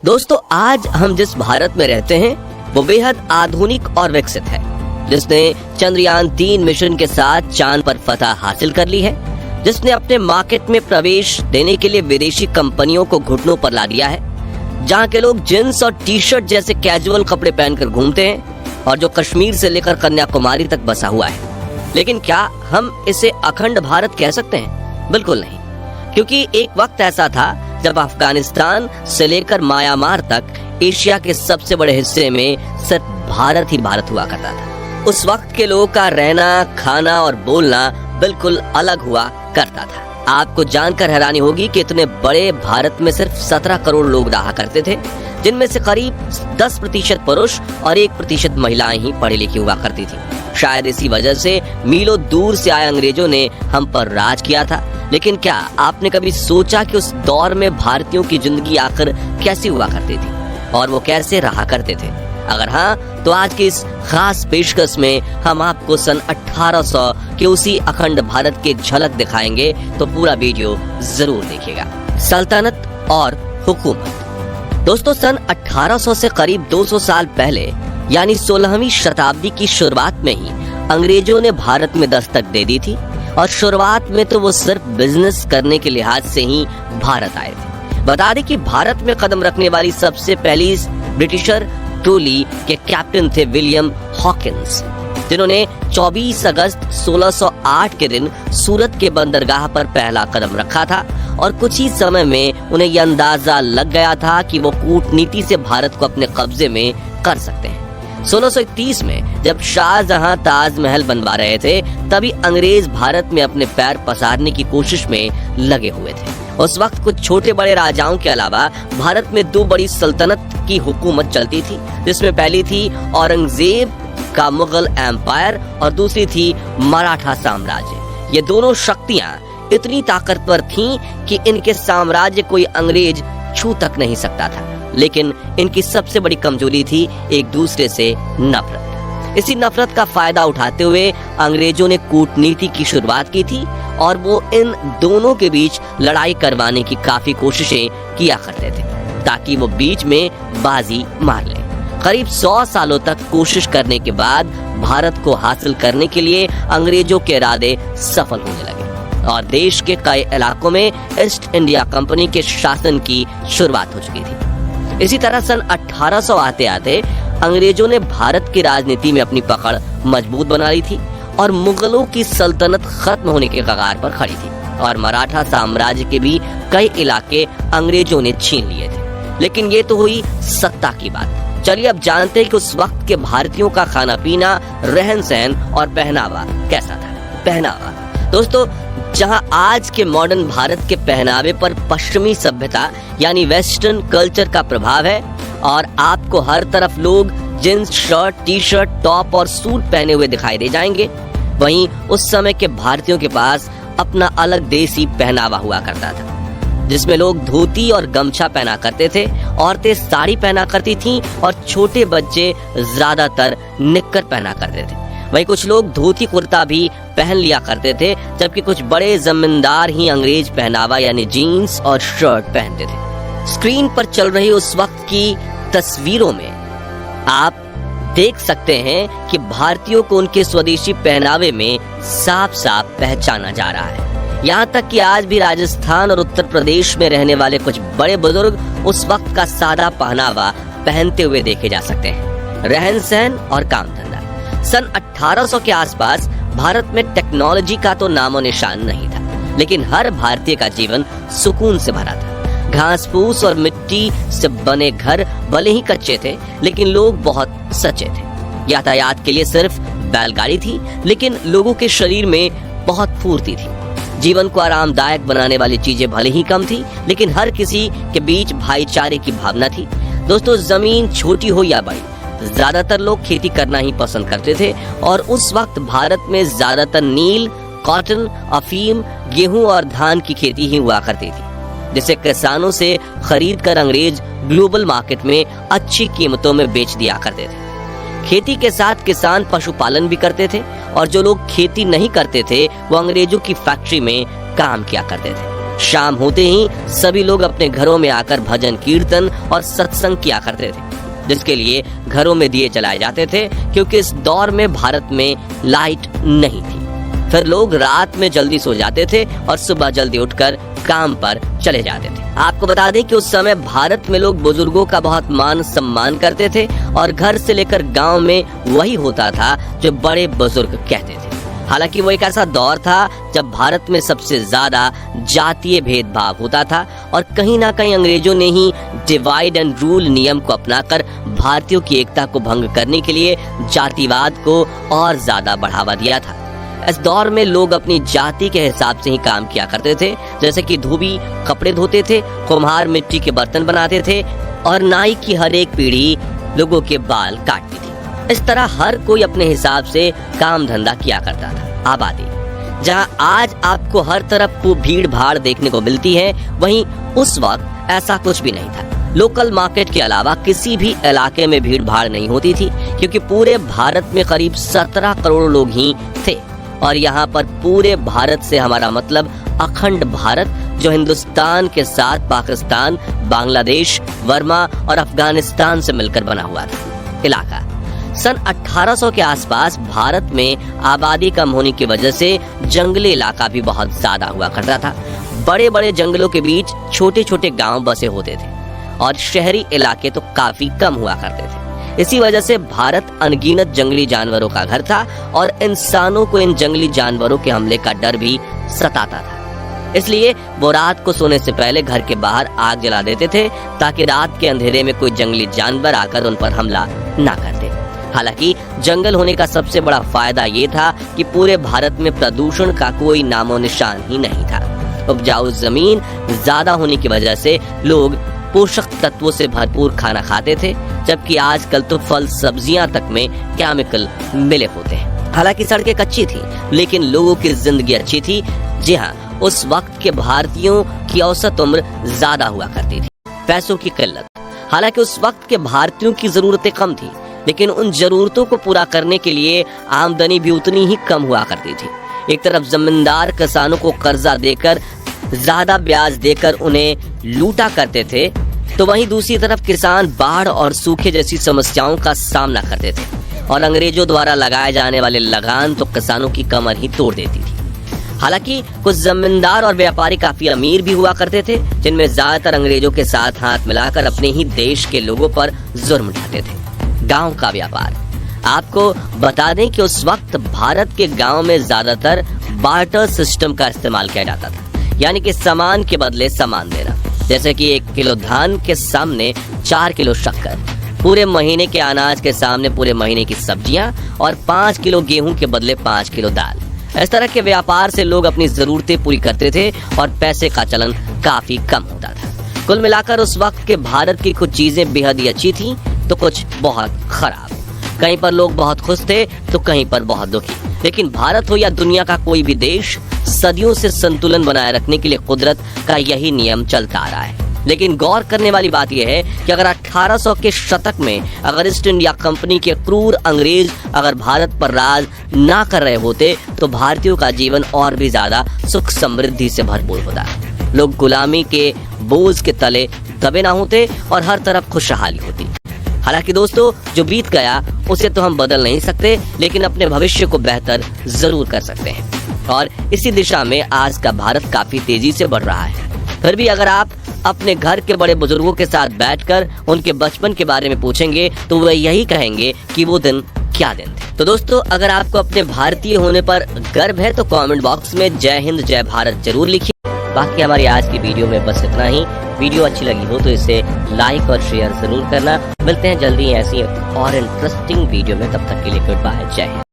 दोस्तों, आज हम जिस भारत में रहते हैं वो बेहद आधुनिक और विकसित है, जिसने चंद्रयान 3 मिशन के साथ चांद पर फतह हासिल कर ली है, जिसने अपने मार्केट में प्रवेश देने के लिए विदेशी कंपनियों को घुटनों पर ला दिया है, जहां के लोग जींस और टी शर्ट जैसे कैजुअल कपड़े पहनकर घूमते हैं और जो कश्मीर से लेकर कन्याकुमारी तक बसा हुआ है। लेकिन क्या हम इसे अखंड भारत कह सकते हैं? बिल्कुल नहीं, क्योंकि एक वक्त ऐसा था जब अफगानिस्तान से लेकर म्यांमार तक एशिया के सबसे बड़े हिस्से में सिर्फ भारत ही भारत हुआ करता था। उस वक्त के लोगों का रहना, खाना और बोलना बिल्कुल अलग हुआ करता था। आपको जानकर हैरानी होगी कि इतने बड़े भारत में सिर्फ 17 करोड़ लोग रहा करते थे, जिनमें से करीब 10% पुरुष और 1% महिलाएं ही पढ़ी लिखी हुआ करती थी। शायद इसी वजह से मीलों दूर से आए अंग्रेजों ने हम पर राज किया था। लेकिन क्या आपने कभी सोचा कि उस दौर में भारतीयों की जिंदगी आखिर कैसी हुआ करती थी और वो कैसे रहा करते थे? अगर हाँ, तो आज की इस खास पेशकश में हम आपको सन 1800 के उसी अखंड भारत की झलक दिखाएंगे, तो पूरा वीडियो जरूर देखिएगा। सल्तनत और हुकूमत। दोस्तों, सन 1800 से करीब 200 साल पहले यानी 16वीं शताब्दी की शुरुआत में ही अंग्रेजों ने भारत में दस्तक दे दी थी और शुरुआत में तो वो सिर्फ बिजनेस करने के लिहाज से ही भारत आए थे। बता दें कि भारत में कदम रखने वाली सबसे पहली ब्रिटिशर टोली के कैप्टन थे विलियम हॉकिंस, जिन्होंने 24 अगस्त 1608 के दिन सूरत के बंदरगाह पर पहला कदम रखा था और कुछ ही समय में उन्हें यह अंदाजा लग गया था कि वो कूटनीति से भारत को अपने कब्जे में कर सकते हैं। 1631 में जब शाहजहां ताजमहल बनवा रहे थे, तभी अंग्रेज भारत में अपने पैर पसारने की कोशिश में लगे हुए थे। उस वक्त कुछ छोटे बड़े राजाओं के अलावा भारत में 2 बड़ी सल्तनत की हुकूमत चलती थी, जिसमें पहली थी औरंगजेब का मुगल एम्पायर और दूसरी थी मराठा साम्राज्य। ये दोनों शक्तियां इतनी ताकतवर थीं कि इनके साम्राज्य कोई अंग्रेज छू तक नहीं सकता था। लेकिन इनकी सबसे बड़ी कमजोरी थी एक दूसरे से नफरत। इसी नफरत का फायदा उठाते हुए अंग्रेजों ने कूटनीति की शुरुआत की थी और वो इन दोनों के बीच लड़ाई करवाने की काफी कोशिशें किया करते थे, ताकि वो बीच में बाजी मार ले। करीब 100 सालों तक कोशिश करने के बाद भारत को हासिल करने के लिए अंग्रेजों के इरादे सफल होने लगे और देश के कई इलाकों में ईस्ट इंडिया कंपनी के शासन की शुरुआत हो चुकी थी। इसी तरह सन 1800 आते आते अंग्रेजों ने भारत की राजनीति में अपनी पकड़ मजबूत बना ली थी और मुगलों की सल्तनत खत्म होने के कगार पर खड़ी थी और मराठा साम्राज्य के भी कई इलाके अंग्रेजों ने छीन लिए थे। लेकिन ये तो हुई सत्ता की बात। चलिए अब जानते हैं कि उस वक्त के भारतीयों का खाना पीना, रहन सहन और पहनावा कैसा था। पहनावा दोस्तों, जहां आज के मॉडर्न भारत के पहनावे पर पश्चिमी सभ्यता यानी वेस्टर्न कल्चर का प्रभाव है और आपको हर तरफ लोग jeans, shirt, T shirt, top और सूट पहने हुए दिखाई दे जाएंगे, वहीं उस समय के भारतीयों के पास अपना अलग देसी पहनावा हुआ करता था, जिसमें लोग धोती और गमछा पहना करते थे, औरतें साड़ी पहना करती थीं और छोटे बच्चे ज्यादातर निक्कर पहना करते थे। वहीं कुछ लोग धोती कुर्ता भी पहन लिया करते थे, जबकि कुछ बड़े जमींदार ही अंग्रेज पहनावा यानी जीन्स और शर्ट पहनते थे। स्क्रीन पर चल रही उस वक्त की तस्वीरों में आप देख सकते हैं कि भारतीयों को उनके स्वदेशी पहनावे में साफ साफ पहचाना जा रहा है। यहाँ तक कि आज भी राजस्थान और उत्तर प्रदेश में रहने वाले कुछ बड़े बुजुर्ग उस वक्त का सादा पहनावा पहनते हुए देखे जा सकते हैं। रहन सहन और काम धंधा। सन 1800 के आसपास भारत में टेक्नोलॉजी का तो नामो निशान नहीं था, लेकिन हर भारतीय का जीवन सुकून से भरा था। घास फूस और मिट्टी से बने घर भले ही कच्चे थे, लेकिन लोग बहुत सच्चे थे। यातायात के लिए सिर्फ बैलगाड़ी थी, लेकिन लोगों के शरीर में बहुत फुर्ती थी। जीवन को आरामदायक बनाने वाली चीजें भले ही कम थी, लेकिन हर किसी के बीच भाईचारे की भावना थी। दोस्तों, जमीन छोटी हो या बड़ी, ज्यादातर लोग खेती करना ही पसंद करते थे और उस वक्त भारत में ज्यादातर नील, कॉटन, अफीम, गेहूं और धान की खेती ही हुआ करती थी, जिसे किसानों से खरीद कर अंग्रेज ग्लोबल मार्केट में अच्छी कीमतों में बेच दिया करते थे। खेती के साथ किसान पशुपालन भी करते थे और जो लोग खेती नहीं करते थे वो अंग्रेजों की फैक्ट्री में काम किया करते थे। शाम होते ही सभी लोग अपने घरों में आकर भजन कीर्तन और सत्संग किया करते थे, जिसके लिए घरों में दिए जलाए जाते थे, क्योंकि इस दौर में भारत में लाइट नहीं थी। फिर लोग रात में जल्दी सो जाते थे और सुबह जल्दी उठकर काम पर चले जाते थे। आपको बता दें कि उस समय भारत में लोग बुजुर्गों का बहुत मान सम्मान करते थे और घर से लेकर गांव में वही होता था जो बड़े बुजुर्ग कहते थे। हालांकि वो एक ऐसा दौर था जब भारत में सबसे ज्यादा जातीय भेदभाव होता था और कहीं ना कहीं अंग्रेजों ने ही डिवाइड एंड रूल नियम को अपनाकर भारतीयों की एकता को भंग करने के लिए जातिवाद को और ज्यादा बढ़ावा दिया था। इस दौर में लोग अपनी जाति के हिसाब से ही काम किया करते थे, जैसे कि धोबी कपड़े धोते थे, कुम्हार मिट्टी के बर्तन बनाते थे और नाई की हर एक पीढ़ी लोगों के बाल काटती थी। इस तरह हर कोई अपने हिसाब से काम धंधा किया करता था। आबादी जहां आज आपको हर तरफ को भीड़ भाड़ देखने को मिलती है, वहीं उस वक्त ऐसा कुछ भी नहीं था। लोकल मार्केट के अलावा किसी भी इलाके में भीड़ भाड़ नहीं होती थी, क्योंकि पूरे भारत में करीब 17 करोड़ लोग ही थे। और यहाँ पर पूरे भारत से हमारा मतलब अखंड भारत, जो हिंदुस्तान के साथ पाकिस्तान, बांग्लादेश, बर्मा और अफगानिस्तान से मिलकर बना हुआ था इलाका। सन 1800 के आसपास भारत में आबादी कम होने की वजह से जंगली इलाका भी बहुत ज्यादा हुआ करता था। बड़े बड़े जंगलों के बीच छोटे छोटे गांव बसे होते थे और शहरी इलाके तो काफी कम हुआ करते थे। इसी वजह से भारत अनगिनत जंगली जानवरों का घर था और इंसानों को इन जंगली जानवरों के हमले का डर भी सताता था। इसलिए वो रात को सोने से पहले घर के बाहर आग जला देते थे, ताकि रात के अंधेरे में कोई जंगली जानवर आकर उन पर हमला ना कर दे। हालांकि जंगल होने का सबसे बड़ा फायदा ये था कि पूरे भारत में प्रदूषण का कोई नामो निशान ही नहीं था। उपजाऊ जमीन ज्यादा होने की वजह से लोग पोषक तत्वों से भरपूर खाना खाते थे, जबकि आजकल तो फल सब्जियां तक में केमिकल मिले होते हैं। हालांकि सड़कें कच्ची थी, लेकिन लोगों की जिंदगी अच्छी थी। जी हाँ, उस वक्त के भारतीयों की औसत उम्र ज्यादा हुआ करती थी। पैसों की किल्लत, हालांकि उस वक्त के भारतीयों की जरूरतें कम थी, लेकिन उन जरूरतों को पूरा करने के लिए आमदनी भी उतनी ही कम हुआ करती थी। एक तरफ जमींदार किसानों को कर्जा देकर ज्यादा ब्याज देकर उन्हें लूटा करते थे, तो वहीं दूसरी तरफ किसान बाढ़ और सूखे जैसी समस्याओं का सामना करते थे और अंग्रेजों द्वारा लगाए जाने वाले लगान तो किसानों की कमर ही तोड़ देती थी। हालांकि कुछ जमींदार और व्यापारी काफी अमीर भी हुआ करते थे, जिनमें ज्यादातर अंग्रेजों के साथ हाथ मिलाकर अपने ही देश के लोगों पर जुर्म ढाते थे। गांव का व्यापार, आपको बता दें कि उस वक्त भारत के गांव में ज्यादातर बार्टर सिस्टम का इस्तेमाल किया जाता था, यानी कि सामान के बदले सामान देना। जैसे कि 1 किलो धान के सामने 4 किलो शक्कर, पूरे महीने के अनाज के सामने पूरे महीने की सब्जियां और 5 किलो गेहूं के बदले 5 किलो दाल। इस तरह के व्यापार से लोग अपनी जरूरतें पूरी करते थे और पैसे का चलन काफी कम होता था। कुल मिलाकर उस वक्त के भारत की कुछ चीजें बेहद ही अच्छी थी, तो कुछ बहुत खराब। कहीं पर लोग बहुत खुश थे तो कहीं पर बहुत दुखी। लेकिन भारत हो या दुनिया का कोई भी देश, सदियों से संतुलन बनाए रखने के लिए कुदरत का यही नियम चलता आ रहा है। लेकिन गौर करने वाली बात यह है कि अगर 1800 के शतक में अगर ईस्ट इंडिया कंपनी के क्रूर अंग्रेज अगर भारत पर राज ना कर रहे होते, तो भारतीयों का जीवन और भी ज्यादा सुख समृद्धि से भरपूर होता। लोग गुलामी के बोझ के तले दबे ना होते और हर तरफ खुशहाली होती। हालांकि दोस्तों, जो बीत गया उसे तो हम बदल नहीं सकते, लेकिन अपने भविष्य को बेहतर जरूर कर सकते हैं। और इसी दिशा में आज का भारत काफी तेजी से बढ़ रहा है। फिर भी अगर आप अपने घर के बड़े बुजुर्गों के साथ बैठकर उनके बचपन के बारे में पूछेंगे, तो वह यही कहेंगे कि वो दिन क्या दिन थे। तो दोस्तों, अगर आपको अपने भारतीय होने पर गर्व है तो कमेंट बॉक्स में जय हिंद जय भारत जरूर लिखिए। बाकी हमारी आज की वीडियो में बस इतना ही। वीडियो अच्छी लगी हो तो इसे लाइक और शेयर जरूर करना। मिलते हैं जल्दी ऐसी और इंटरेस्टिंग वीडियो में, तब तक के लिए गुड बाय, जय हिंद।